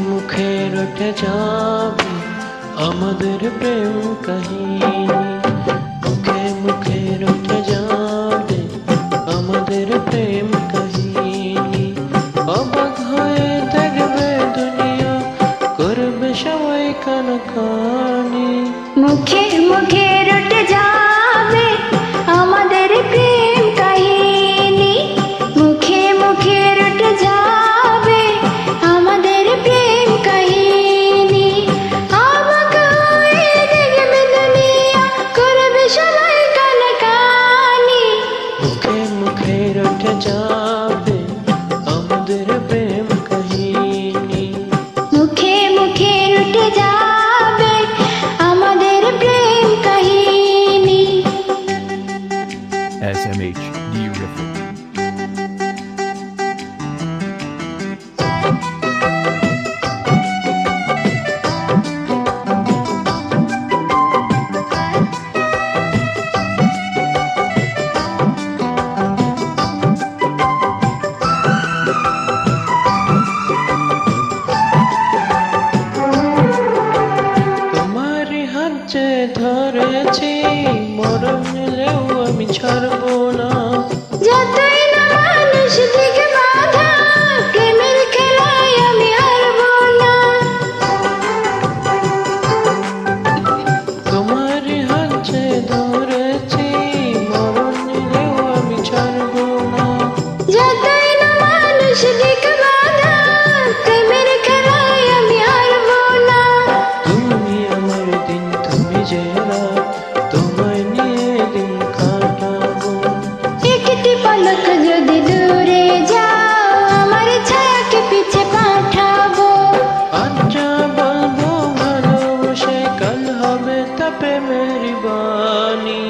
মুখে রটে যাবে আমাদের প্রেম কাহিনী, মুখে মুখে রটে যাবে আমাদের প্রেম কাহিনী। অবাক হয়ে দেখবে দুনিয়া, করবে সবাই কানাকানি। মুখে মুখে রটে যাবে আমাদের প্রেম কাহিনী, মুখে মুখে রটে যাবে আমাদের প্রেম কাহিনী। অবাক হয়ে দেখবে দুনিয়া, করবে সবাই কানাকানি। মুখে মুখে রটে যাবে আমাদের প্রেম কাহিনী, মুখে মুখে রটে যাবে আমাদের প্রেম কাহিনী। SMH Beautiful. তোমারই হাত যে ধরেছি, মরণ নিলেও আমি ছাড়বো না। যতই না মানুষ দিক বাধা, প্রেমের খেলায় আমি হারবো না। তোমারই হাত যে ধরেছি, মরণ নিলেও আমি ছাড়বো না। যতই না মানুষ দিক বাধা, প্রেমের খেলায় আমি হারবো না। তুমি আমার দিন, তুমি যে রাত, তোমায় নিয়ে দিন কাটাবো। একটি পলক যদি দূরে যাও, আমার ছায়াকে পিছে পাঠাবো। আজ যা বলবো ভালোবাসে, কাল হবে তা প্রেমের বাণী।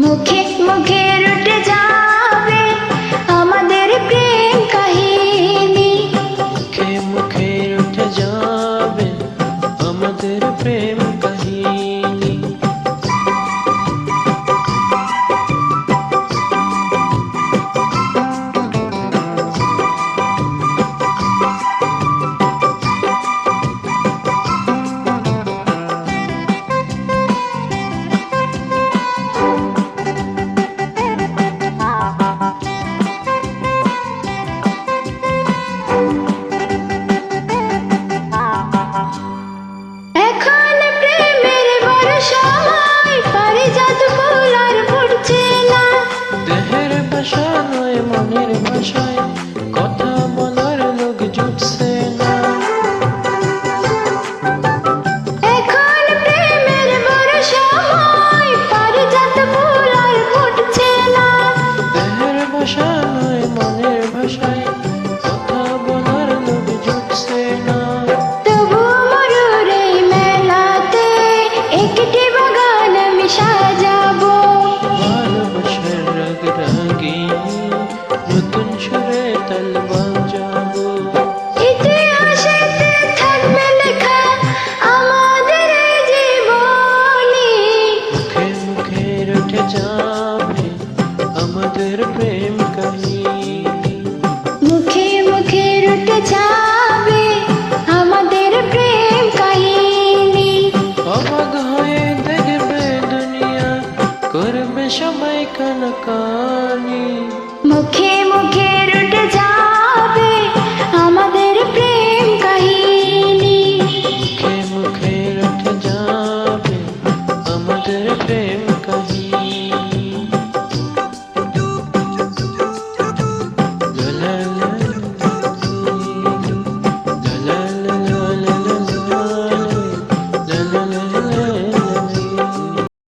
মুখে মুখে রটে যাবে আমাদের প্রেম কাহিনী, মুখে মুখে উঠে যাবে আমাদের প্রেম কাহিনী। এখন প্রেমের বড় সময়, পারিজাত ফুল আর ফুটছে না। দেহের ভাষা নয় মনের ভাষায়, কথা বলার লোক জুটছে না। এখন প্রেমের বড় সময়, পারিজাত ফুল আর ফুটছে না। দেহের ভাষা নয় মনের ভাষায়, কথা বলার লোক জুটছে না। তবু মরুর এই মেলাতে একটি বাগান আমি সাজাবো। ভালোবাসার রাগ রাগিনী, নতুন সুরে তাল বাজাবো। ইতিহাসেতে থাকবে লেখা আমাদের এই জীবনী, মুখে মুখে রটে যাবে আমাদের প্রেম কাহিনী, মুখে মুখে রটে যাবে আমাদের প্রেম কাহিনী। অবাক হয়ে দেখবে দুনিয়া, করবে সবাই কানাকানি। মুখে